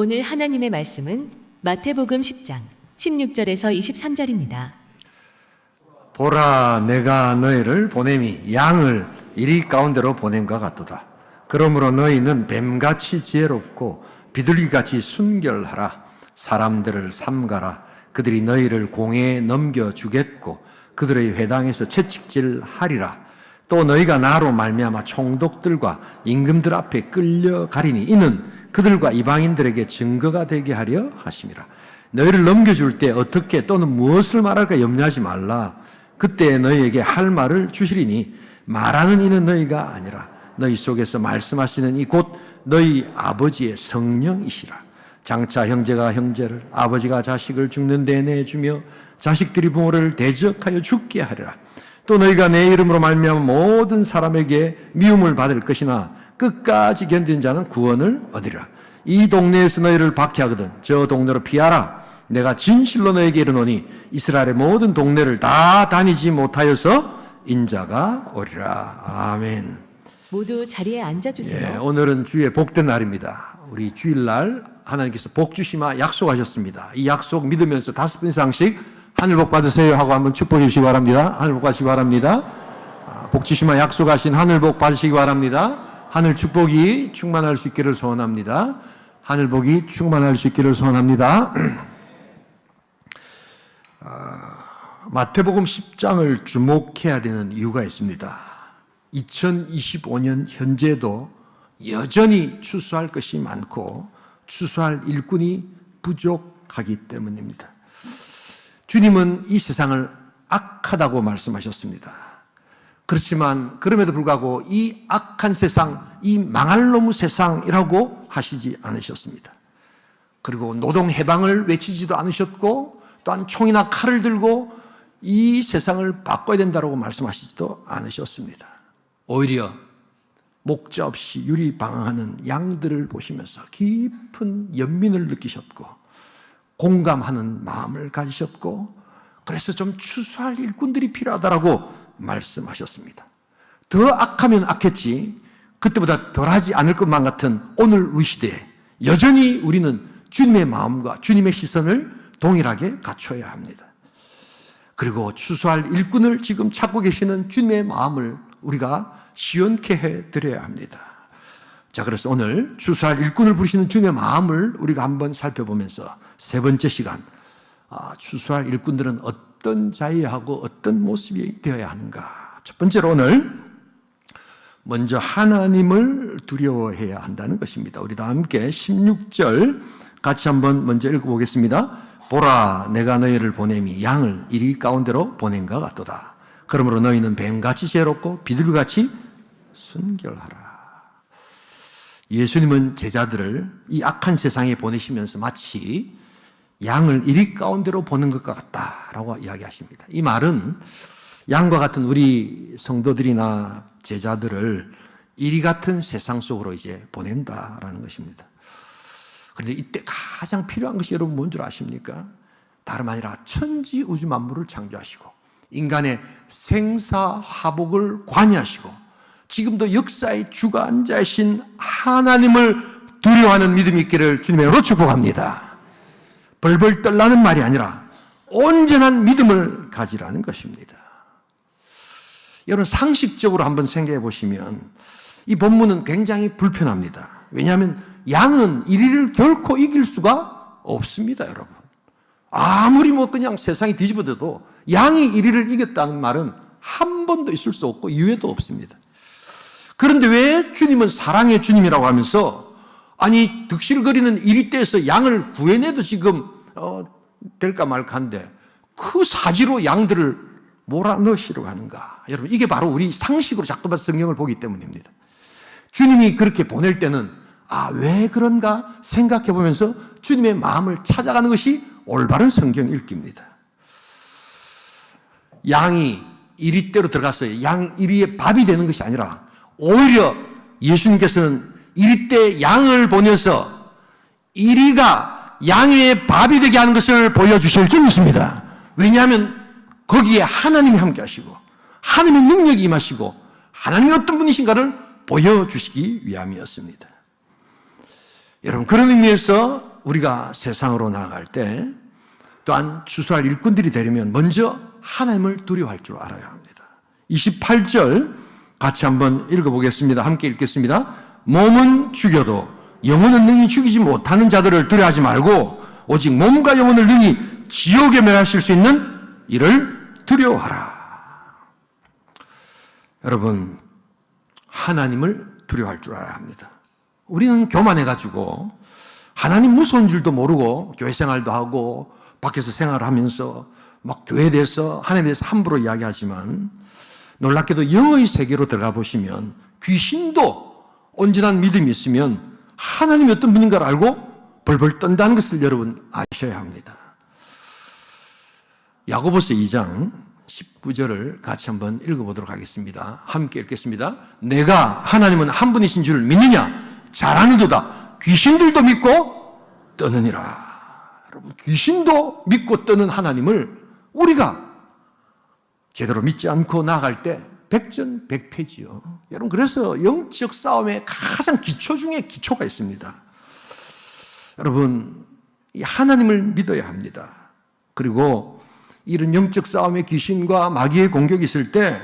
오늘 하나님의 말씀은 마태복음 10장 16절에서 23절입니다. 보라, 내가 너희를 보냄이 양을 이리 가운데로 보냄과 같도다. 그러므로 너희는 뱀같이 지혜롭고 비둘기같이 순결하라. 사람들을 삼가라. 그들이 너희를 공회에 넘겨주겠고 그들의 회당에서 채찍질하리라. 또 너희가 나로 말미암아 총독들과 임금들 앞에 끌려가리니 이는 그들과 이방인들에게 증거가 되게 하려 하심이라. 너희를 넘겨줄 때 어떻게 또는 무엇을 말할까 염려하지 말라. 그때 너희에게 할 말을 주시리니 말하는 이는 너희가 아니라 너희 속에서 말씀하시는 이 곧 너희 아버지의 성령이시라. 장차 형제가 형제를, 아버지가 자식을 죽는 데 내주며 자식들이 부모를 대적하여 죽게 하리라. 또 너희가 내 이름으로 말미암아 모든 사람에게 미움을 받을 것이나 끝까지 견딘 자는 구원을 얻으리라. 이 동네에서 너희를 박해하거든 저 동네로 피하라. 내가 진실로 너에게 이르노니 이스라엘의 모든 동네를 다 다니지 못하여서 인자가 오리라. 아멘. 모두 자리에 앉아주세요. 예, 오늘은 주의 복된 날입니다. 우리 주일날 하나님께서 복 주시마 약속하셨습니다. 이 약속 믿으면서 5분 이상씩 하늘 복 받으세요 하고 한번 축복해 주시기 바랍니다. 하늘 복 받으시기 바랍니다. 복 주시마 약속하신 하늘 복 받으시기 바랍니다. 하늘 축복이 충만할 수 있기를 소원합니다. 하늘 복이 충만할 수 있기를 소원합니다. 마태복음 10장을 주목해야 되는 이유가 있습니다. 2025년 현재도 여전히 추수할 것이 많고 추수할 일꾼이 부족하기 때문입니다. 주님은 이 세상을 악하다고 말씀하셨습니다. 그렇지만 그럼에도 불구하고 이 악한 세상, 이 망할 놈의 세상이라고 하시지 않으셨습니다. 그리고 노동 해방을 외치지도 않으셨고 또한 총이나 칼을 들고 이 세상을 바꿔야 된다고 말씀하시지도 않으셨습니다. 오히려 목자 없이 유리방황하는 양들을 보시면서 깊은 연민을 느끼셨고 공감하는 마음을 가지셨고 그래서 좀 추수할 일꾼들이 필요하다라고 말씀하셨습니다. 더 악하면 악했지 그때보다 덜하지 않을 것만 같은 오늘 우리 시대에 여전히 우리는 주님의 마음과 주님의 시선을 동일하게 갖춰야 합니다. 그리고 추수할 일꾼을 지금 찾고 계시는 주님의 마음을 우리가 시원케 해드려야 합니다. 자, 그래서 오늘 추수할 일꾼을 부르시는 주님의 마음을 우리가 한번 살펴보면서 세 번째 시간, 추수할 일꾼들은 어떤 자유하고 어떤 모습이 되어야 하는가. 첫 번째로 오늘 먼저 하나님을 두려워해야 한다는 것입니다. 우리 다 함께 16절 같이 한번 먼저 읽어보겠습니다. 보라, 내가 너희를 보냄이 양을 이리 가운데로 보낸가 같도다. 그러므로 너희는 뱀같이 지혜롭고 비둘기같이 순결하라. 예수님은 제자들을 이 악한 세상에 보내시면서 마치 양을 이리 가운데로 보는 것과 같다라고 이야기하십니다. 이 말은 양과 같은 우리 성도들이나 제자들을 이리 같은 세상 속으로 이제 보낸다라는 것입니다. 그런데 이때 가장 필요한 것이 여러분 뭔 줄 아십니까? 다름 아니라 천지 우주 만물을 창조하시고 인간의 생사화복을 관여하시고 지금도 역사의 주관자이신 하나님을 두려워하는 믿음이 있기를 주님의 이름으로 축복합니다. 벌벌 떨라는 말이 아니라 온전한 믿음을 가지라는 것입니다. 여러분 상식적으로 한번 생각해 보시면 이 본문은 굉장히 불편합니다. 왜냐하면 양은 이리를 결코 이길 수가 없습니다, 여러분. 아무리 그냥 세상이 뒤집어져도 양이 이리를 이겼다는 말은 한 번도 있을 수 없고 이유에도 없습니다. 그런데 왜 주님은 사랑의 주님이라고 하면서 아니 득실거리는 이리 떼에서 양을 구해내도 지금 될까 말까 한데 그 사지로 양들을 몰아넣으시려고 하는가. 여러분 이게 바로 우리 상식으로 자꾸만 성경을 보기 때문입니다. 주님이 그렇게 보낼 때는 왜 그런가 생각해 보면서 주님의 마음을 찾아가는 것이 올바른 성경 읽기입니다. 양이 이리대로 들어갔어요. 양 이리에 밥이 되는 것이 아니라 오히려 예수님께서는 이리때 양을 보내서 이리가 양의 밥이 되게 하는 것을 보여주실 줄 믿습니다. 왜냐하면 거기에 하나님이 함께 하시고 하나님의 능력이 임하시고 하나님이 어떤 분이신가를 보여주시기 위함이었습니다. 여러분 그런 의미에서 우리가 세상으로 나아갈 때 또한 추수할 일꾼들이 되려면 먼저 하나님을 두려워할 줄 알아야 합니다. 28절 같이 한번 읽어보겠습니다. 함께 읽겠습니다. 몸은 죽여도 영혼은 능히 죽이지 못하는 자들을 두려워하지 말고 오직 몸과 영혼을 능히 지옥에 멸하실 수 있는 이를 두려워하라. 여러분, 하나님을 두려워할 줄 알아야 합니다. 우리는 교만해가지고 하나님 무서운 줄도 모르고 교회 생활도 하고 밖에서 생활하면서 막 교회에 대해서 하나님에 대해서 함부로 이야기하지만 놀랍게도 영의 세계로 들어가 보시면 귀신도 온전한 믿음이 있으면 하나님이 어떤 분인가를 알고 벌벌 떤다는 것을 여러분 아셔야 합니다. 야고보서 2장 19절을 같이 한번 읽어보도록 하겠습니다. 함께 읽겠습니다. 내가 하나님은 한 분이신 줄 믿느냐? 잘 아는도다. 귀신들도 믿고 떠느니라. 여러분, 귀신도 믿고 떠는 하나님을 우리가 제대로 믿지 않고 나아갈 때 백전백패지요. 여러분, 그래서 영적 싸움의 가장 기초 중에 기초가 있습니다. 여러분, 이 하나님을 믿어야 합니다. 그리고 이런 영적 싸움의 귀신과 마귀의 공격이 있을 때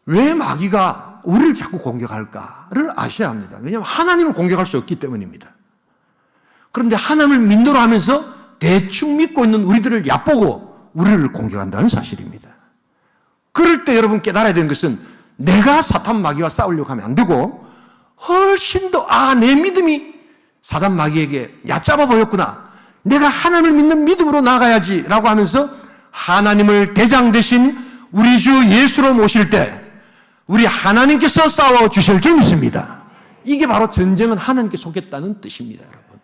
왜 마귀가 우리를 자꾸 공격할까를 아셔야 합니다. 왜냐하면 하나님을 공격할 수 없기 때문입니다. 그런데 하나님을 믿노라 하면서 대충 믿고 있는 우리들을 얕보고 우리를 공격한다는 사실입니다. 그럴 때 여러분 깨달아야 되는 것은 내가 사탄 마귀와 싸우려고 하면 안 되고 훨씬 더 내 믿음이 사탄 마귀에게 얕잡아 보였구나. 내가 하나님을 믿는 믿음으로 나가야지 라고 하면서 하나님을 대장 대신 우리 주 예수로 모실 때 우리 하나님께서 싸워주실 줄 믿습니다. 이게 바로 전쟁은 하나님께 속했다는 뜻입니다, 여러분.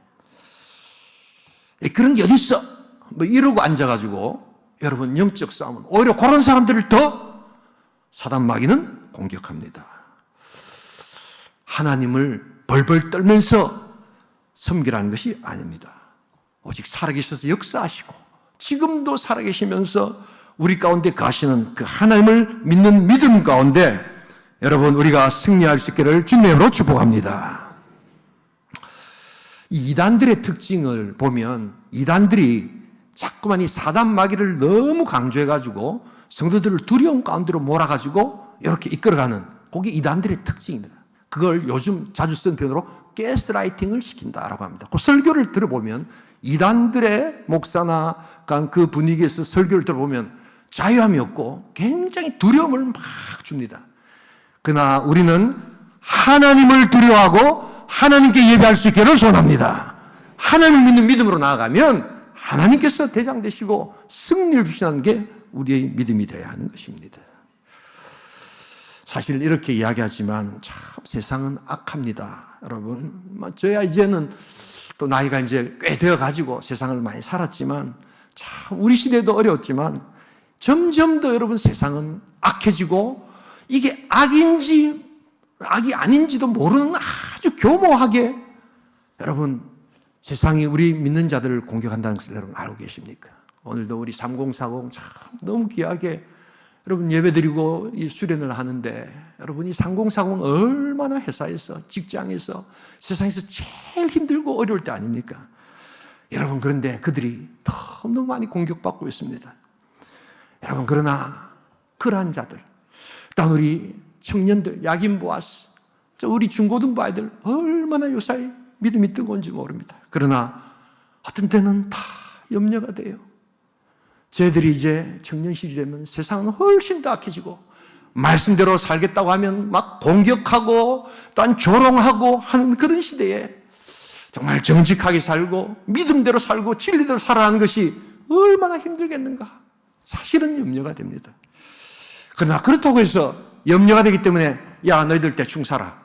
그런 게 어디 있어? 뭐 이러고 앉아가지고 여러분 영적 싸움은 오히려 그런 사람들을 더 사단 마귀는 공격합니다. 하나님을 벌벌 떨면서 섬기라는 것이 아닙니다. 오직 살아계셔서 역사하시고 지금도 살아계시면서 우리 가운데 가시는 그 하나님을 믿는 믿음 가운데 여러분 우리가 승리할 수 있기를 주님으로 축복합니다. 이 이단들의 특징을 보면 이단들이 자꾸만 이 사단 마귀를 너무 강조해가지고 성도들을 두려움 가운데로 몰아가지고 이렇게 이끌어가는 그게 이단들의 특징입니다. 그걸 요즘 자주 쓰는 표현으로 가스라이팅을 시킨다라고 합니다. 그 설교를 들어보면 이단들의 목사나 그 분위기에서 설교를 들어보면 자유함이 없고 굉장히 두려움을 막 줍니다. 그러나 우리는 하나님을 두려워하고 하나님께 예배할 수 있기를 소원합니다. 하나님을 믿는 믿음으로 나아가면 하나님께서 대장 되시고 승리를 주시는 게 우리의 믿음이 되어야 하는 것입니다. 사실 이렇게 이야기하지만 참 세상은 악합니다. 여러분, 저야 이제는 또 나이가 이제 꽤 되어가지고 세상을 많이 살았지만 참 우리 시대도 어려웠지만 점점 더 여러분 세상은 악해지고 이게 악인지 악이 아닌지도 모르는 아주 교모하게 여러분 세상이 우리 믿는 자들을 공격한다는 것을 여러분 알고 계십니까? 오늘도 우리 3040 참 너무 귀하게 여러분 예배드리고 이 수련을 하는데 여러분 이 3040 얼마나 회사에서 직장에서 세상에서 제일 힘들고 어려울 때 아닙니까? 여러분 그런데 그들이 너무 많이 공격받고 있습니다. 여러분 그러나 그러한 자들 또 우리 청년들 야긴 보아스 저 우리 중고등부 아이들 얼마나 요사이 믿음이 뜨거운지 모릅니다. 그러나 어떤 때는 다 염려가 돼요. 쟤들이 이제 청년 시절이 되면 세상은 훨씬 더 악해지고 말씀대로 살겠다고 하면 막 공격하고 또한 조롱하고 하는 그런 시대에 정말 정직하게 살고 믿음대로 살고 진리대로 살아가는 것이 얼마나 힘들겠는가 사실은 염려가 됩니다. 그러나 그렇다고 해서 염려가 되기 때문에 야 너희들 대충 살아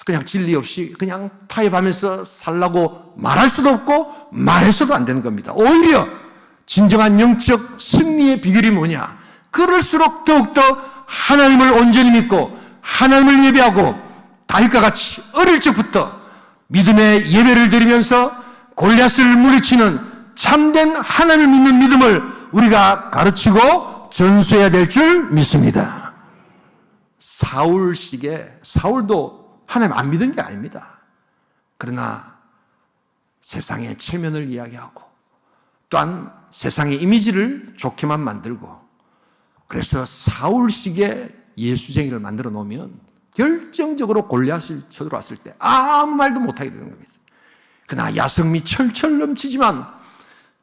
그냥 진리 없이 그냥 타협하면서 살라고 말할 수도 없고 말해서도 안 되는 겁니다. 오히려 진정한 영적 승리의 비결이 뭐냐? 그럴수록 더욱더 하나님을 온전히 믿고 하나님을 예배하고 다윗과 같이 어릴 적부터 믿음의 예배를 드리면서 골리앗을 물리치는 참된 하나님을 믿는 믿음을 우리가 가르치고 전수해야 될 줄 믿습니다. 사울식의 사울도 하나님 안 믿은 게 아닙니다. 그러나 세상의 체면을 이야기하고 또한 세상의 이미지를 좋게만 만들고 그래서 사울식의 예수쟁이를 만들어 놓으면 결정적으로 골리앗이 쳐들어왔을 때 아무 말도 못하게 되는 겁니다. 그러나 야성미 철철 넘치지만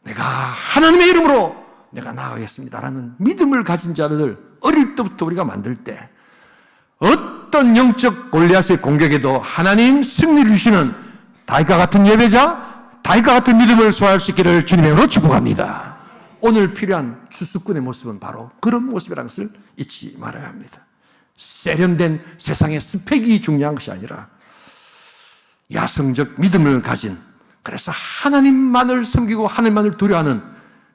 내가 하나님의 이름으로 내가 나아가겠습니다라는 믿음을 가진 자들 어릴 때부터 우리가 만들 때 어떤 영적 골리앗의 공격에도 하나님 승리를 주시는 다윗과 같은 예배자, 다윗과 같은 믿음을 소화할 수 있기를 주님의 이름으로 축복합니다. 오늘 필요한 추수꾼의 모습은 바로 그런 모습이라는 것을 잊지 말아야 합니다. 세련된 세상의 스펙이 중요한 것이 아니라 야성적 믿음을 가진, 그래서 하나님만을 섬기고 하나님만을 두려워하는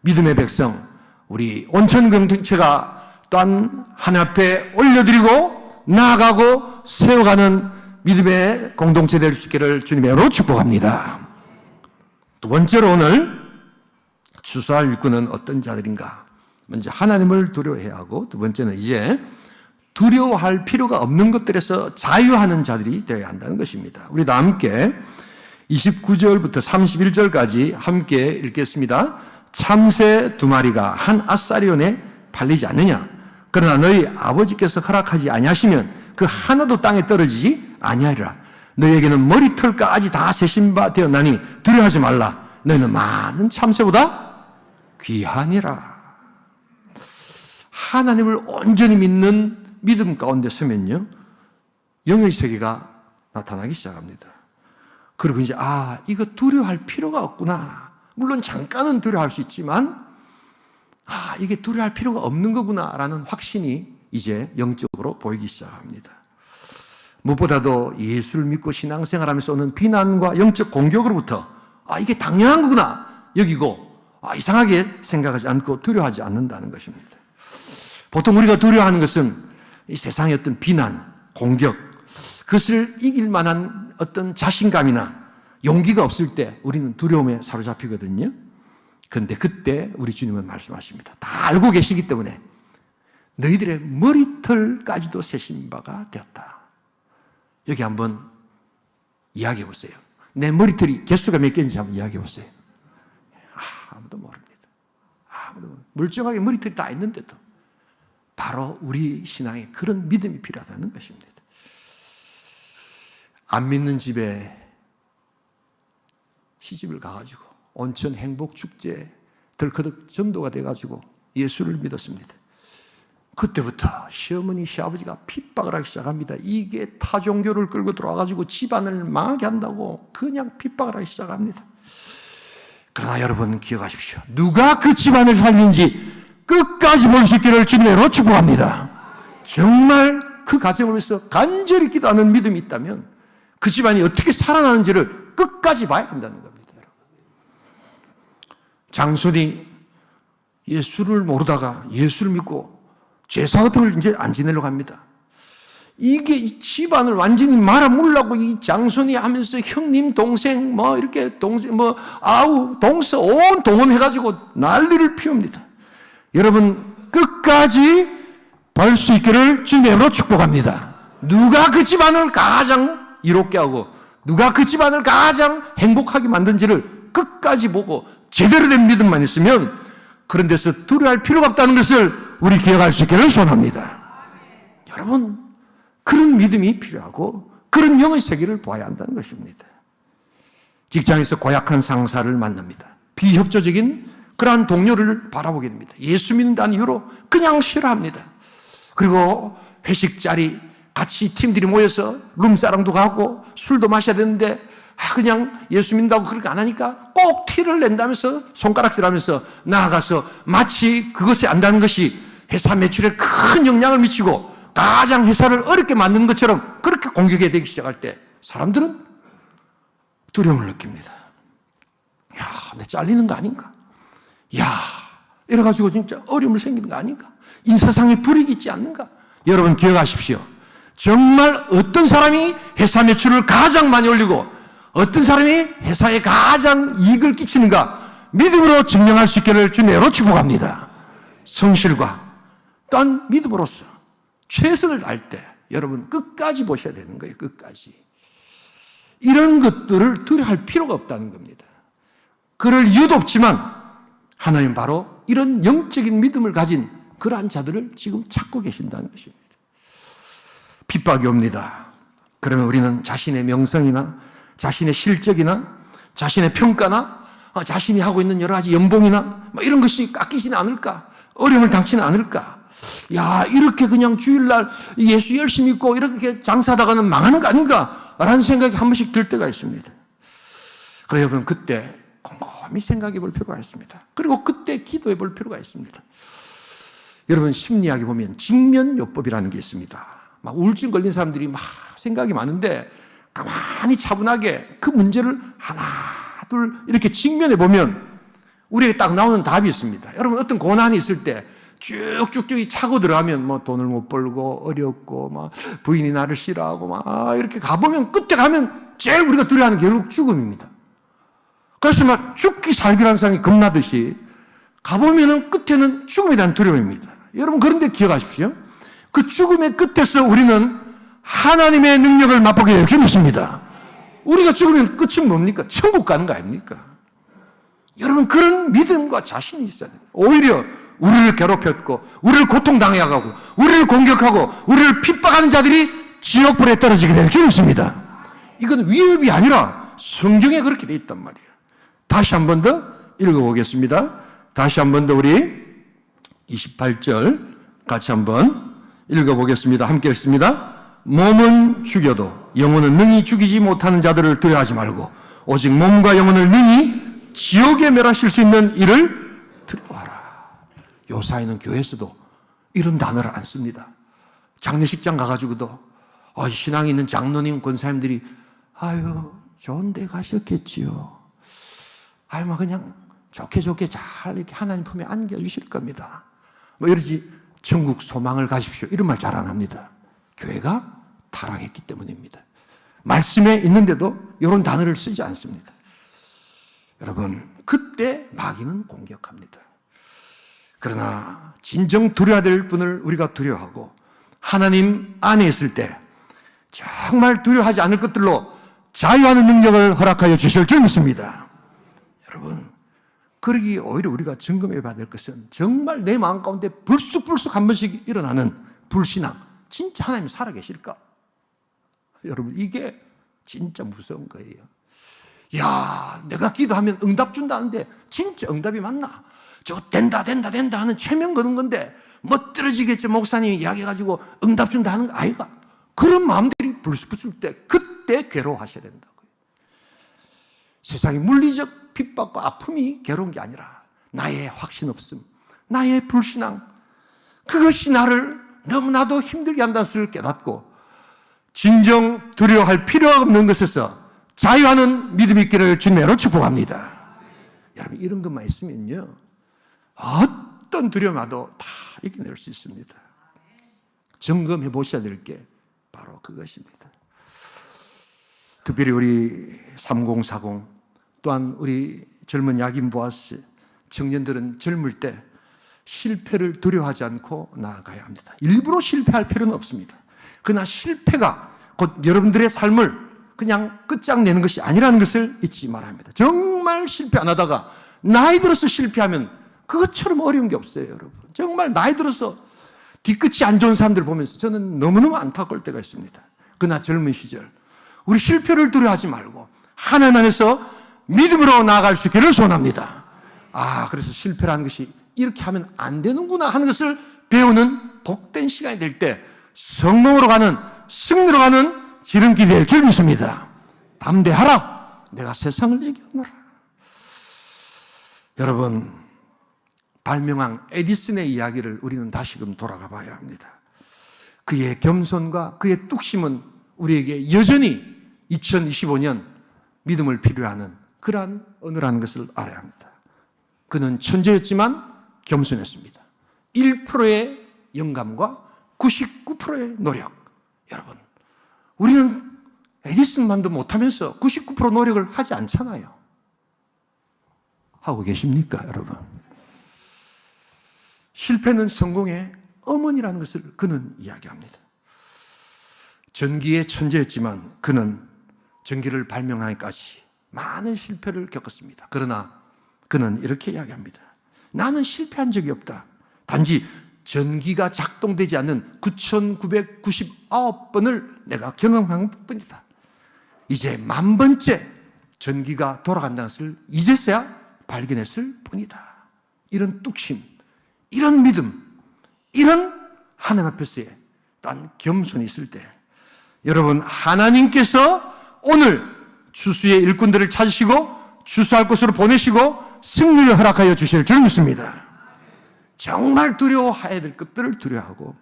믿음의 백성, 우리 온천 공동체가 또한 하나님 앞에 올려드리고 나아가고 세워가는 믿음의 공동체 될 수 있기를 주님의 이름으로 축복합니다. 두 번째로 오늘 추수할 일꾼은 어떤 자들인가? 먼저 하나님을 두려워해야 하고, 두 번째는 이제 두려워할 필요가 없는 것들에서 자유하는 자들이 되어야 한다는 것입니다. 우리 다 함께 29절부터 31절까지 함께 읽겠습니다. 참새 2마리가 한 아사리온에 팔리지 않느냐? 그러나 너희 아버지께서 허락하지 아니하시면 그 하나도 땅에 떨어지지 아니하리라. 너희에게는 머리털까지 다 세신 바 되었나니 두려워하지 말라. 너희는 많은 참새보다 귀하니라. 하나님을 온전히 믿는 믿음 가운데 서면요, 영의 세계가 나타나기 시작합니다. 그리고 이제 이거 두려워할 필요가 없구나. 물론 잠깐은 두려워할 수 있지만 이게 두려워할 필요가 없는 거구나라는 확신이 이제 영적으로 보이기 시작합니다. 무엇보다도 예수를 믿고 신앙생활하면서 오는 비난과 영적 공격으로부터 이게 당연한 거구나 여기고 이상하게 생각하지 않고 두려워하지 않는다는 것입니다. 보통 우리가 두려워하는 것은 이 세상의 어떤 비난, 공격, 그것을 이길 만한 어떤 자신감이나 용기가 없을 때 우리는 두려움에 사로잡히거든요. 그런데 그때 우리 주님은 말씀하십니다. 다 알고 계시기 때문에 너희들의 머리털까지도 세신 바가 되었다. 여기 한번 이야기해 보세요. 내 머리털이 개수가 몇 개인지 한번 이야기해 보세요. 아무도 모릅니다. 아무도 모릅니다. 멀쩡하게 머리털이 다 있는데도 바로 우리 신앙에 그런 믿음이 필요하다는 것입니다. 안 믿는 집에 시집을 가가지고 온천 행복 축제 덜커덕 전도가 돼가지고 예수를 믿었습니다. 그때부터 시어머니, 시아버지가 핍박을 하기 시작합니다. 이게 타종교를 끌고 들어와가지고 집안을 망하게 한다고 그냥 핍박을 하기 시작합니다. 그러나 여러분 기억하십시오. 누가 그 집안을 살리는지 끝까지 볼 수 있기를 주님으로 축복합니다. 정말 그 가정을 위해서 간절히 기도하는 믿음이 있다면 그 집안이 어떻게 살아나는지를 끝까지 봐야 한다는 겁니다. 여러분. 장손이 예수를 모르다가 예수를 믿고 제사 같은 걸 이제 안 지내려고 합니다. 이게 이 집안을 완전히 말아먹으려고 이 장손이 하면서 형님, 동생, 이렇게 동생, 동서 온 동원해가지고 난리를 피웁니다. 여러분, 끝까지 볼 수 있기를 주님으로 축복합니다. 누가 그 집안을 가장 이롭게 하고, 누가 그 집안을 가장 행복하게 만든지를 끝까지 보고 제대로 된 믿음만 있으면 그런 데서 두려워할 필요가 없다는 것을 우리 기억할 수 있기를 소원합니다. 여러분, 그런 믿음이 필요하고 그런 영의 세계를 보아야 한다는 것입니다. 직장에서 고약한 상사를 만납니다. 비협조적인 그러한 동료를 바라보게 됩니다. 예수 믿는다는 이유로 그냥 싫어합니다. 그리고 회식 자리 같이 팀들이 모여서 룸사랑도 가고 술도 마셔야 되는데 그냥 예수 믿는다고 그렇게 안 하니까 꼭 티를 낸다면서 손가락질하면서 나아가서 마치 그것이 안다는 것이 회사 매출에 큰 영향을 미치고 가장 회사를 어렵게 만드는 것처럼 그렇게 공격이 되기 시작할 때 사람들은 두려움을 느낍니다. 내 잘리는 거 아닌가? 이래가지고 진짜 어려움을 생기는 거 아닌가? 인사상의 불이익이 있지 않는가? 여러분 기억하십시오. 정말 어떤 사람이 회사 매출을 가장 많이 올리고 어떤 사람이 회사에 가장 이익을 끼치는가 믿음으로 증명할 수 있기를 주님으로 축복합니다. 성실과 또한 믿음으로써 최선을 다할 때 여러분 끝까지 보셔야 되는 거예요. 끝까지. 이런 것들을 두려워할 필요가 없다는 겁니다. 그럴 이유도 없지만 하나님 바로 이런 영적인 믿음을 가진 그러한 자들을 지금 찾고 계신다는 것입니다. 핍박이 옵니다. 그러면 우리는 자신의 명성이나 자신의 실적이나 자신의 평가나 자신이 하고 있는 여러 가지 연봉이나 이런 것이 깎이지는 않을까? 어려움을 당치는 않을까? 야, 이렇게 그냥 주일날 예수 열심히 믿고 이렇게 장사하다가는 망하는 거 아닌가? 라는 생각이 한 번씩 들 때가 있습니다. 그래서 여러분, 그때 곰곰이 생각해 볼 필요가 있습니다. 그리고 그때 기도해 볼 필요가 있습니다. 여러분, 심리학에 보면 직면요법이라는 게 있습니다. 막 우울증 걸린 사람들이 막 생각이 많은데 가만히 차분하게 그 문제를 하나, 둘 이렇게 직면해 보면 우리에게 딱 나오는 답이 있습니다. 여러분, 어떤 고난이 있을 때 쭉쭉쭉 차고 들어가면 뭐 돈을 못 벌고 어렵고 막 부인이 나를 싫어하고 막 이렇게 가보면 끝에 가면 제일 우리가 두려워하는 게 결국 죽음입니다. 그래서 막 죽기 살기라는 사람이 겁나듯이 가보면은 끝에는 죽음에 대한 두려움입니다. 여러분, 그런데 기억하십시오. 그 죽음의 끝에서 우리는 하나님의 능력을 맛보게 될 줄 믿습니다. 우리가 죽으면 끝은 뭡니까? 천국 가는 거 아닙니까? 여러분, 그런 믿음과 자신이 있어야 돼요. 오히려 우리를 괴롭혔고 우리를 고통당해가고 우리를 공격하고 우리를 핍박하는 자들이 지옥불에 떨어지게 될 줄 믿습니다. 이건 위협이 아니라 성경에 그렇게 돼 있단 말이에요. 다시 한 번 더 읽어보겠습니다. 다시 한 번 더 우리 28절 같이 한번 읽어보겠습니다. 함께 읽습니다. 몸은 죽여도 영혼은 능히 죽이지 못하는 자들을 두려워하지 말고 오직 몸과 영혼을 능히 지옥에 멸하실 수 있는 이를 두려워하라. 요사이는 교회에서도 이런 단어를 안 씁니다. 장례식장 가가지고도 신앙이 있는 장로님, 권사님들이 아유 좋은 데 가셨겠지요. 아유 뭐 그냥 좋게 잘 이렇게 하나님 품에 안겨주실 겁니다. 뭐 이러지 천국 소망을 가십시오. 이런 말 잘 안 합니다. 교회가 타락했기 때문입니다. 말씀에 있는데도 이런 단어를 쓰지 않습니다. 여러분, 그때 마귀는 공격합니다. 그러나 진정 두려워야 될 분을 우리가 두려워하고 하나님 안에 있을 때 정말 두려워하지 않을 것들로 자유하는 능력을 허락하여 주실 줄 믿습니다. 여러분, 그러기 오히려 우리가 점검해 봐야 될 것은 정말 내 마음 가운데 불쑥불쑥 한 번씩 일어나는 불신앙, 진짜 하나님이 살아계실까? 여러분, 이게 진짜 무서운 거예요. 야, 내가 기도하면 응답 준다는데 진짜 응답이 맞나? 저 된다 하는 최면 거는 건데 멋들어지겠지 목사님이 이야기해가지고 응답 준다 하는 거 아이가? 그런 마음들이 불쑥불쑥 때 그때 괴로워하셔야 된다고요. 세상의 물리적 핍박과 아픔이 괴로운 게 아니라 나의 확신 없음, 나의 불신앙, 그것이 나를 너무나도 힘들게 한다는 것을 깨닫고 진정 두려워할 필요가 없는 것에서 자유하는 믿음이 있기를 주님으로 축복합니다. 여러분, 이런 것만 있으면요 어떤 두려움도 다 이겨낼 수 있습니다. 점검해 보셔야 될 게 바로 그것입니다. 특별히 우리 3040 또한 우리 젊은 야긴 보아스 청년들은 젊을 때 실패를 두려워하지 않고 나아가야 합니다. 일부러 실패할 필요는 없습니다. 그러나 실패가 곧 여러분들의 삶을 그냥 끝장내는 것이 아니라는 것을 잊지 말아야 합니다. 정말 실패 안 하다가 나이 들어서 실패하면 그것처럼 어려운 게 없어요, 여러분. 정말 나이 들어서 뒤끝이 안 좋은 사람들 보면서 저는 너무너무 안타까울 때가 있습니다. 그러나 젊은 시절 우리 실패를 두려워하지 말고 하나님 안에서 믿음으로 나아갈 수 있기를 소원합니다. 그래서 실패라는 것이 이렇게 하면 안 되는구나 하는 것을 배우는 복된 시간이 될 때 성공으로 가는, 승리로 가는 지름길이 될 줄 믿습니다. 담대하라, 내가 세상을 이겼노라. 여러분, 발명왕 에디슨의 이야기를 우리는 다시금 돌아가 봐야 합니다. 그의 겸손과 그의 뚝심은 우리에게 여전히 2025년 믿음을 필요하는 그러한 언어라는 것을 알아야 합니다. 그는 천재였지만 겸손했습니다. 1%의 영감과 99%의 노력. 여러분, 우리는 에디슨만도 못하면서 99% 노력을 하지 않잖아요. 하고 계십니까, 여러분? 실패는 성공의 어머니라는 것을 그는 이야기합니다. 전기의 천재였지만 그는 전기를 발명하기까지 많은 실패를 겪었습니다. 그러나 그는 이렇게 이야기합니다. 나는 실패한 적이 없다. 단지 전기가 작동되지 않는 9,999번을 내가 경험한 뿐이다. 이제 10,000번째 전기가 돌아간다는 것을 이제서야 발견했을 뿐이다. 이런 뚝심, 이런 믿음, 이런 하나님 앞에서의 또한 겸손이 있을 때, 여러분, 하나님께서 오늘 추수의 일꾼들을 찾으시고 추수할 곳으로 보내시고 승리를 허락하여 주실 줄 믿습니다. 정말 두려워해야 될 것들을 두려워하고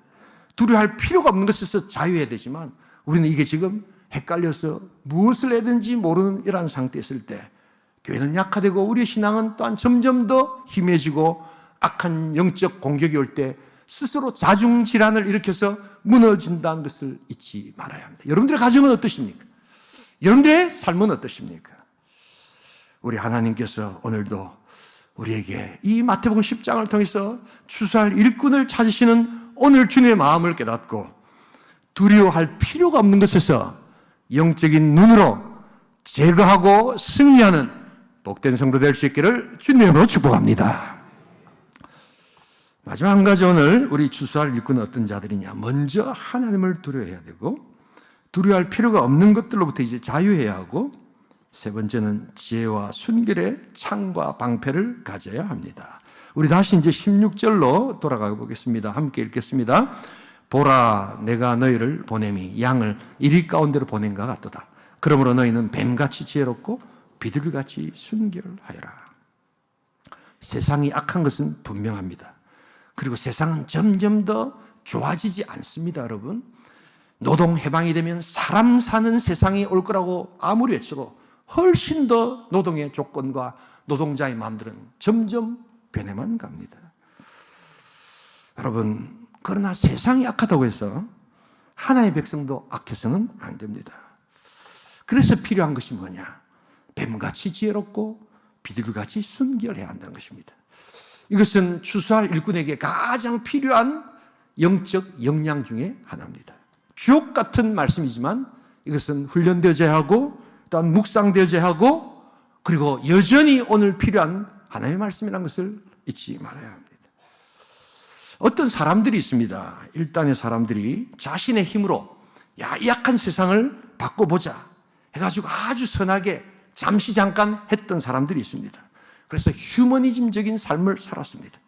두려워할 필요가 없는 것에서 자유해야 되지만, 우리는 이게 지금 헷갈려서 무엇을 해든지 모르는 이러한 상태에 있을 때 교회는 약화되고 우리의 신앙은 또한 점점 더 희미해지고 악한 영적 공격이 올 때 스스로 자중질환을 일으켜서 무너진다는 것을 잊지 말아야 합니다. 여러분들의 가정은 어떠십니까? 여러분들의 삶은 어떠십니까? 우리 하나님께서 오늘도 우리에게 이 마태복음 10장을 통해서 추수할 일꾼을 찾으시는 오늘 주님의 마음을 깨닫고 두려워할 필요가 없는 것에서 영적인 눈으로 제거하고 승리하는 복된 성도 될 수 있기를 주님의 이름으로 축복합니다. 마지막 한 가지, 오늘 우리 추수할 일꾼은 어떤 자들이냐. 먼저 하나님을 두려워해야 되고, 두려워할 필요가 없는 것들로부터 이제 자유해야 하고, 세 번째는 지혜와 순결의 창과 방패를 가져야 합니다. 우리 다시 이제 16절로 돌아가 보겠습니다. 함께 읽겠습니다. 보라, 내가 너희를 보냄이 양을 이리 가운데로 보낸 것 같도다. 그러므로 너희는 뱀같이 지혜롭고 비둘기같이 순결하여라. 세상이 악한 것은 분명합니다. 그리고 세상은 점점 더 좋아지지 않습니다, 여러분. 노동 해방이 되면 사람 사는 세상이 올 거라고 아무리 외쳐도 훨씬 더 노동의 조건과 노동자의 마음들은 점점 변해만 갑니다. 여러분, 그러나 세상이 악하다고 해서 하나님의 백성도 악해서는 안 됩니다. 그래서 필요한 것이 뭐냐? 뱀같이 지혜롭고 비둘기같이 순결해야 한다는 것입니다. 이것은 추수할 일꾼에게 가장 필요한 영적 역량 중에 하나입니다. 주옥 같은 말씀이지만 이것은 훈련되어져야 하고 또한 묵상되어져야 하고, 그리고 여전히 오늘 필요한 하나님의 말씀이라는 것을 잊지 말아야 합니다. 어떤 사람들이 있습니다. 일단의 사람들이 자신의 힘으로 이 약한 세상을 바꿔보자 해가지고 아주 선하게 잠시 잠깐 했던 사람들이 있습니다. 그래서 휴머니즘적인 삶을 살았습니다.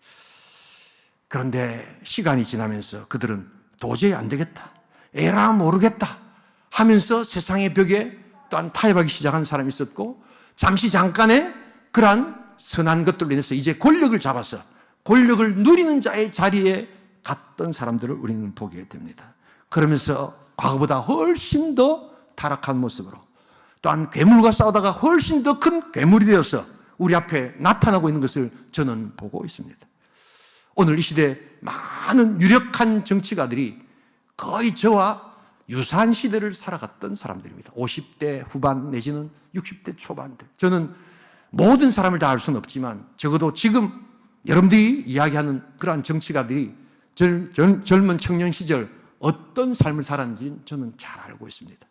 그런데 시간이 지나면서 그들은 도저히 안 되겠다, 에라 모르겠다 하면서 세상의 벽에 또한 타협하기 시작한 사람이 있었고, 잠시 잠깐의 그러한 선한 것들로 인해서 이제 권력을 잡아서 권력을 누리는 자의 자리에 갔던 사람들을 우리는 보게 됩니다. 그러면서 과거보다 훨씬 더 타락한 모습으로, 또한 괴물과 싸우다가 훨씬 더 큰 괴물이 되어서 우리 앞에 나타나고 있는 것을 저는 보고 있습니다. 오늘 이 시대에 많은 유력한 정치가들이 거의 저와 유사한 시대를 살아갔던 사람들입니다. 50대 후반 내지는 60대 초반들. 저는 모든 사람을 다 알 수는 없지만 적어도 지금 여러분들이 이야기하는 그러한 정치가들이 젊은 청년 시절 어떤 삶을 살았는지 저는 잘 알고 있습니다.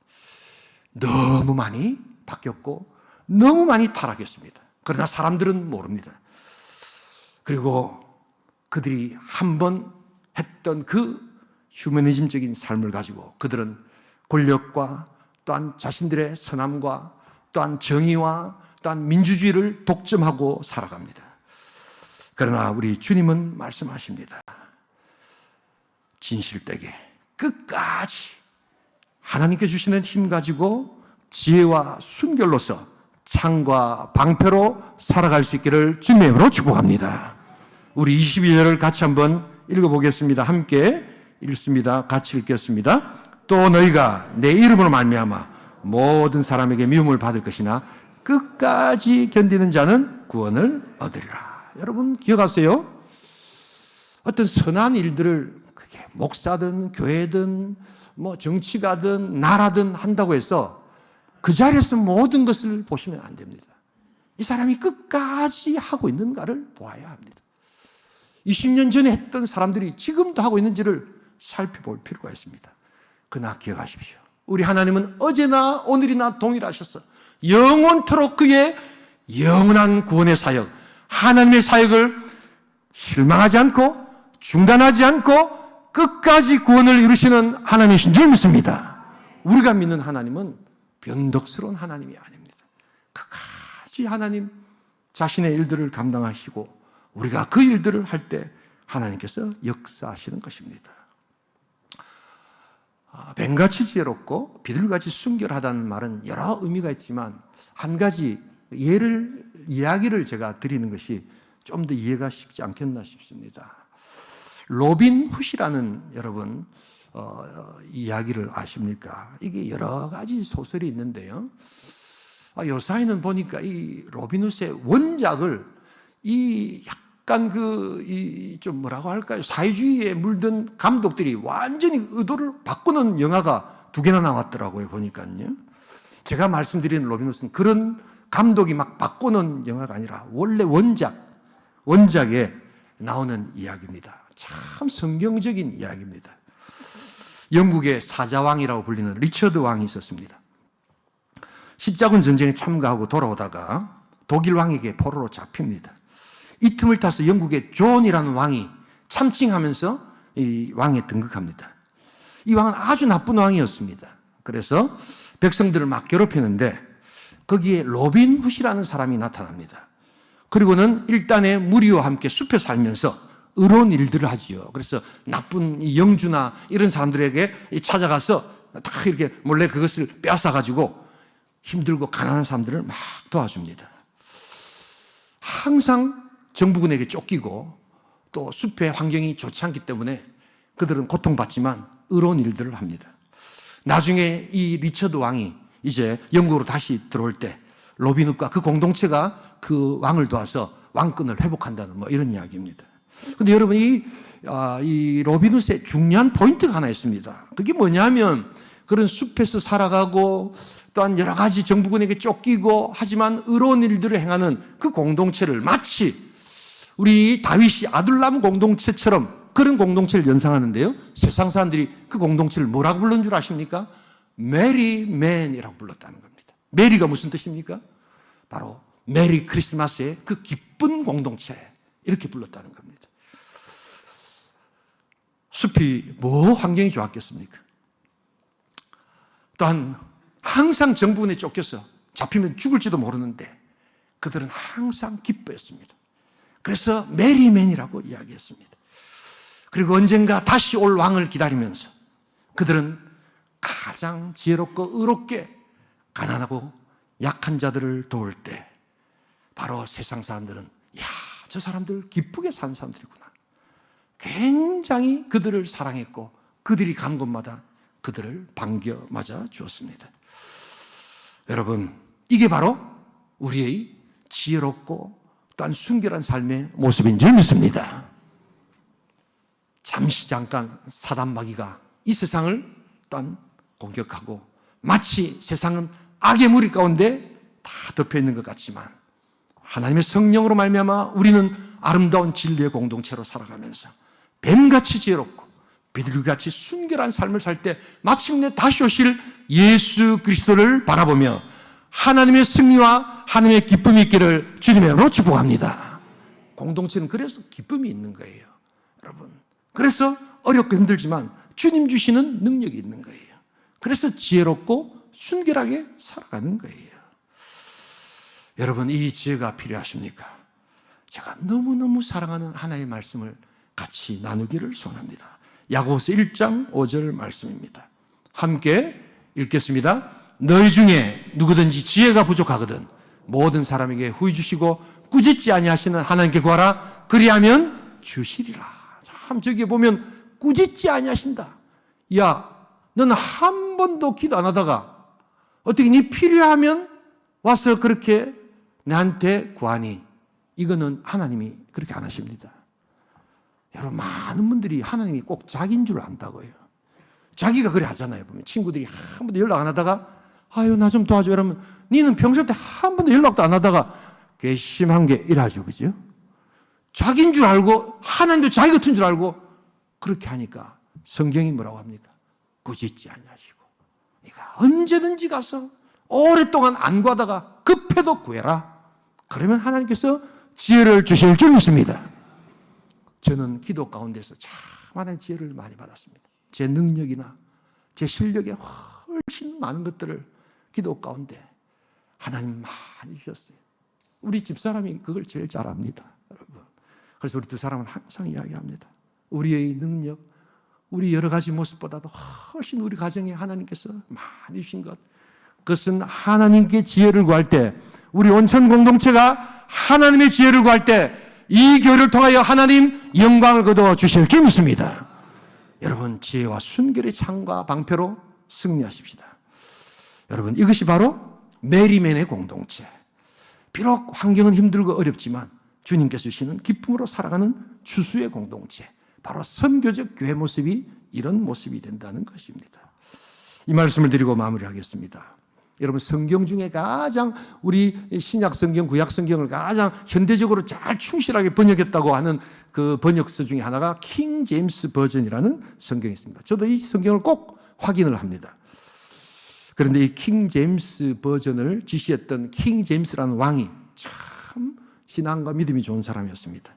너무 많이 바뀌었고 너무 많이 타락했습니다. 그러나 사람들은 모릅니다. 그리고 그들이 한번 했던 그 휴머니즘적인 삶을 가지고 그들은 권력과 또한 자신들의 선함과 또한 정의와 또한 민주주의를 독점하고 살아갑니다. 그러나 우리 주님은 말씀하십니다. 진실되게 끝까지 하나님께 주시는 힘 가지고 지혜와 순결로서 창과 방패로 살아갈 수 있기를 주님의 이름으로 축복합니다. 우리 22절을 같이 한번 읽어보겠습니다. 함께 읽습니다. 같이 읽겠습니다. 또 너희가 내 이름으로 말미암아 모든 사람에게 미움을 받을 것이나 끝까지 견디는 자는 구원을 얻으리라. 여러분 기억하세요? 어떤 선한 일들을 그게 목사든 교회든 뭐 정치가든 나라든 한다고 해서 그 자리에서 모든 것을 보시면 안 됩니다. 이 사람이 끝까지 하고 있는가를 보아야 합니다. 20년 전에 했던 사람들이 지금도 하고 있는지를 살펴볼 필요가 있습니다. 그러나 기억하십시오. 우리 하나님은 어제나 오늘이나 동일하셔서 영원토록 그의 영원한 구원의 사역, 하나님의 사역을 실망하지 않고 중단하지 않고 끝까지 구원을 이루시는 하나님이신 줄 믿습니다. 우리가 믿는 하나님은 변덕스러운 하나님이 아닙니다. 끝까지 하나님 자신의 일들을 감당하시고 우리가 그 일들을 할 때 하나님께서 역사하시는 것입니다. 뱀같이 지혜롭고 비둘기같이 순결하다는 말은 여러 의미가 있지만 한 가지 이야기를 제가 드리는 것이 좀 더 이해가 쉽지 않겠나 싶습니다. 로빈 훗이라는 여러분 이야기를 아십니까? 이게 여러 가지 소설이 있는데요. 요사이는 보니까 이 로빈 훗의 원작을 이 약간 좀 뭐라고 할까요? 사회주의에 물든 감독들이 완전히 의도를 바꾸는 영화가 2개나 나왔더라고요, 보니까요. 제가 말씀드리는 로빈 훗은 그런 감독이 막 바꾸는 영화가 아니라 원래 원작에 나오는 이야기입니다. 참 성경적인 이야기입니다. 영국의 사자왕이라고 불리는 리처드 왕이 있었습니다. 십자군 전쟁에 참가하고 돌아오다가 독일 왕에게 포로로 잡힙니다. 이 틈을 타서 영국의 존이라는 왕이 참칭하면서 이 왕에 등극합니다. 이 왕은 아주 나쁜 왕이었습니다. 그래서 백성들을 막 괴롭히는데 거기에 로빈 훗이라는 사람이 나타납니다. 그리고는 일단의 무리와 함께 숲에 살면서 의로운 일들을 하지요. 그래서 나쁜 이 영주나 이런 사람들에게 찾아가서 다 이렇게 몰래 그것을 빼앗아가지고 힘들고 가난한 사람들을 막 도와줍니다. 항상 정부군에게 쫓기고 또 숲의 환경이 좋지 않기 때문에 그들은 고통받지만 의로운 일들을 합니다. 나중에 이 리처드 왕이 이제 영국으로 다시 들어올 때 로빈 훗과 그 공동체가 그 왕을 도와서 왕권을 회복한다는 뭐 이런 이야기입니다. 그런데 여러분 이 로빈 훗의 중요한 포인트가 하나 있습니다. 그게 뭐냐면 그런 숲에서 살아가고 또한 여러 가지 정부군에게 쫓기고 하지만 의로운 일들을 행하는 그 공동체를 마치 우리 다윗이 아둘람 공동체처럼 그런 공동체를 연상하는데요. 세상 사람들이 그 공동체를 뭐라고 부른 줄 아십니까? 메리맨이라고 불렀다는 겁니다. 메리가 무슨 뜻입니까? 바로 메리 크리스마스의 그 기쁜 공동체 이렇게 불렀다는 겁니다. 숲이 뭐 환경이 좋았겠습니까? 또한 항상 정부군에 쫓겨서 잡히면 죽을지도 모르는데 그들은 항상 기뻐했습니다. 그래서 메리맨이라고 이야기했습니다. 그리고 언젠가 다시 올 왕을 기다리면서 그들은 가장 지혜롭고 의롭게 가난하고 약한 자들을 도울 때 바로 세상 사람들은 야, 저 사람들 기쁘게 산 사람들이구나. 굉장히 그들을 사랑했고 그들이 간 곳마다 그들을 반겨 맞아 주었습니다. 여러분, 이게 바로 우리의 지혜롭고 또한 순결한 삶의 모습인 줄 믿습니다. 잠깐 사단 마귀가 이 세상을 또한 공격하고 마치 세상은 악의 무리 가운데 다 덮여 있는 것 같지만 하나님의 성령으로 말미암아 우리는 아름다운 진리의 공동체로 살아가면서 뱀같이 지혜롭고 비둘기같이 순결한 삶을 살 때 마침내 다시 오실 예수 그리스도를 바라보며 하나님의 승리와 하나님의 기쁨이 있기를 주님의 이름으로 축복합니다. 공동체는 그래서 기쁨이 있는 거예요, 여러분. 그래서 어렵고 힘들지만 주님 주시는 능력이 있는 거예요. 그래서 지혜롭고 순결하게 살아가는 거예요. 여러분, 이 지혜가 필요하십니까? 제가 너무너무 사랑하는 하나의 말씀을 같이 나누기를 소원합니다. 야고보서 1장 5절 말씀입니다. 함께 읽겠습니다. 너희 중에 누구든지 지혜가 부족하거든 모든 사람에게 후히 주시고 꾸짖지 아니하시는 하나님께 구하라. 그리하면 주시리라. 참 저기에 보면 꾸짖지 아니하신다. 야, 너는 한 번도 기도 안 하다가 어떻게 네 필요하면 와서 그렇게 나한테 구하니? 이거는 하나님이 그렇게 안 하십니다. 여러분, 많은 분들이 하나님이 꼭 자기인 줄 안다고요. 자기가 그래 하잖아요. 보면 친구들이 한 번도 연락 안 하다가 아유, 나 좀 도와줘. 이러면 니는 평소 때 한 번도 연락도 안 하다가 괘씸한 게 이라죠. 그죠? 자기인 줄 알고 하나님도 자기 같은 줄 알고 그렇게 하니까 성경이 뭐라고 합니까? 꾸짖지 아니하시고 네가 언제든지 가서 오랫동안 안 구하다가 급해도 구해라. 그러면 하나님께서 지혜를 주실 줄 믿습니다. 저는 기도 가운데서 참 많은 지혜를 많이 받았습니다. 제 능력이나 제 실력에 훨씬 많은 것들을 기도 가운데 하나님 많이 주셨어요. 우리 집사람이 그걸 제일 잘 압니다, 여러분. 그래서 우리 두 사람은 항상 이야기합니다. 우리의 능력, 우리 여러 가지 모습보다도 훨씬 우리 가정에 하나님께서 많이 주신 것, 그것은 하나님께 지혜를 구할 때, 우리 온천 공동체가 하나님의 지혜를 구할 때 이 교회를 통하여 하나님 영광을 거두어 주실 줄 믿습니다. 여러분, 지혜와 순결의 창과 방패로 승리하십시다. 여러분, 이것이 바로 메리맨의 공동체. 비록 환경은 힘들고 어렵지만 주님께서 주시는 기쁨으로 살아가는 추수의 공동체, 바로 선교적 교회 모습이 이런 모습이 된다는 것입니다. 이 말씀을 드리고 마무리하겠습니다. 여러분, 성경 중에 가장 우리 신약 성경, 구약 성경을 가장 현대적으로 잘 충실하게 번역했다고 하는 그 번역서 중에 하나가 킹 제임스 버전이라는 성경이 있습니다. 저도 이 성경을 꼭 확인을 합니다. 그런데 이 킹 제임스 버전을 지시했던 킹 제임스라는 왕이 참 신앙과 믿음이 좋은 사람이었습니다.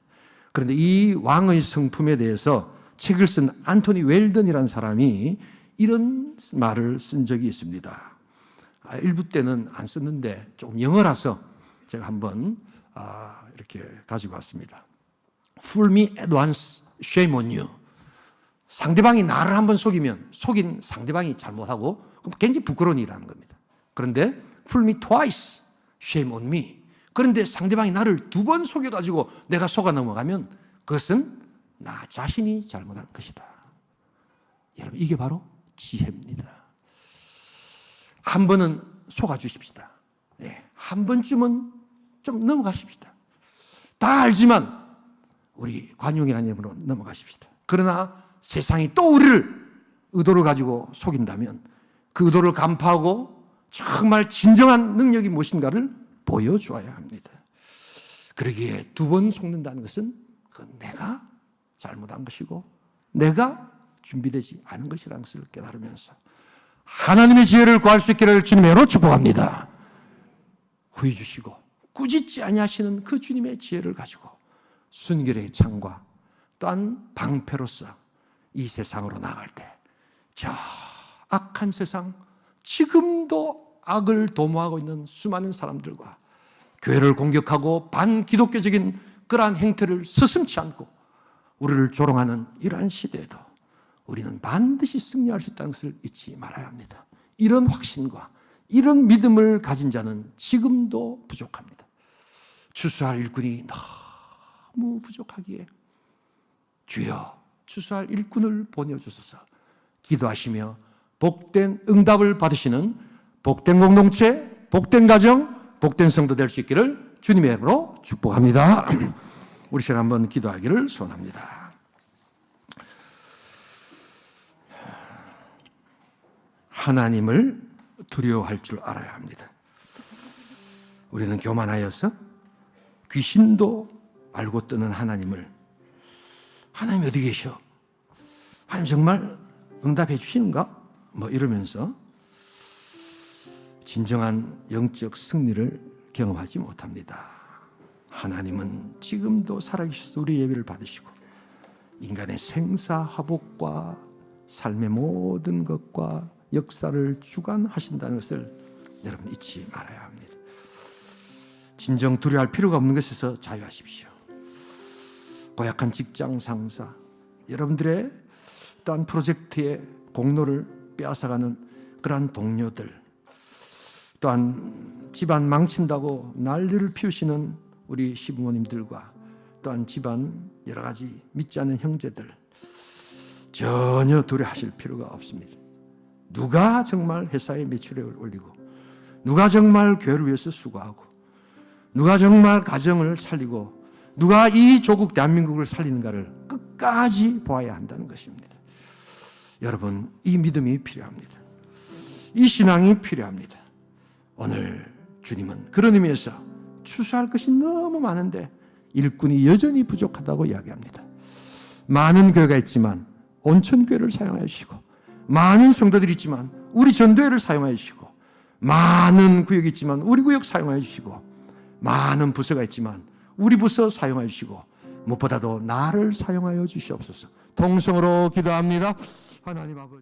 그런데 이 왕의 성품에 대해서 책을 쓴 안토니 웰던이라는 사람이 이런 말을 쓴 적이 있습니다. 일부 때는 안 썼는데 조금 영어라서 제가 한번 이렇게 가지고 왔습니다. Fool me at once, shame on you. 상대방이 나를 한번 속인 상대방이 잘못하고 그럼 굉장히 부끄러운 일이라는 겁니다. 그런데 Fool me twice, shame on me. 그런데 상대방이 나를 2번 속여가지고 내가 속아 넘어가면 그것은 나 자신이 잘못한 것이다. 여러분, 이게 바로 지혜입니다. 한 번은 속아 주십시다. 한 번쯤은 좀 넘어가십시다. 다 알지만 우리 관용이라는 이름으로 넘어가십시다. 그러나 세상이 또 우리를 의도를 가지고 속인다면 그 의도를 간파하고 정말 진정한 능력이 무엇인가를 보여주어야 합니다. 그러기에 2번 속는다는 것은 그건 내가 잘못한 것이고 내가 준비되지 않은 것이라는 것을 깨달으면서 하나님의 지혜를 구할 수 있기를 주님으로 축복합니다. 후회 주시고 꾸짖지 아니하시는 그 주님의 지혜를 가지고 순결의 창과 또한 방패로서 이 세상으로 나갈 때 저 악한 세상, 지금도 악을 도모하고 있는 수많은 사람들과 교회를 공격하고 반기독교적인 그러한 행태를 서슴지 않고 우리를 조롱하는 이러한 시대에도 우리는 반드시 승리할 수 있다는 것을 잊지 말아야 합니다. 이런 확신과 이런 믿음을 가진 자는 지금도 부족합니다. 추수할 일꾼이 너무 부족하기에 주여 추수할 일꾼을 보내주소서 기도하시며 복된 응답을 받으시는 복된 공동체, 복된 가정, 복된 성도 될 수 있기를 주님의 이름으로 축복합니다. 우리 시간 한번 기도하기를 소원합니다. 하나님을 두려워할 줄 알아야 합니다. 우리는 교만하여서 귀신도 알고 뜨는 하나님을, 하나님 어디 계셔? 하나님 정말 응답해 주시는가? 이러면서 진정한 영적 승리를 경험하지 못합니다. 하나님은 지금도 살아계셔서 우리 예배를 받으시고 인간의 생사화복과 삶의 모든 것과 역사를 주관하신다는 것을 여러분 잊지 말아야 합니다. 진정 두려워할 필요가 없는 것에서 자유하십시오. 고약한 직장 상사, 여러분들의 또한 프로젝트의 공로를 빼앗아가는 그러한 동료들, 또한 집안 망친다고 난리를 피우시는 우리 시부모님들과 또한 집안 여러 가지 믿지 않는 형제들, 전혀 두려워하실 필요가 없습니다. 누가 정말 회사의 매출액을 올리고, 누가 정말 교회를 위해서 수고하고, 누가 정말 가정을 살리고, 누가 이 조국 대한민국을 살리는가를 끝까지 보아야 한다는 것입니다. 여러분, 이 믿음이 필요합니다. 이 신앙이 필요합니다. 오늘 주님은 그런 의미에서 추수할 것이 너무 많은데 일꾼이 여전히 부족하다고 이야기합니다. 많은 교회가 있지만 온천교회를 사용하여 주시고, 많은 성도들이 있지만 우리 전도회를 사용하여 주시고, 많은 구역이 있지만 우리 구역 사용하여 주시고, 많은 부서가 있지만 우리 부서 사용하여 주시고 무엇보다도 나를 사용하여 주시옵소서. 통성으로 기도합니다. 하나님 아버지.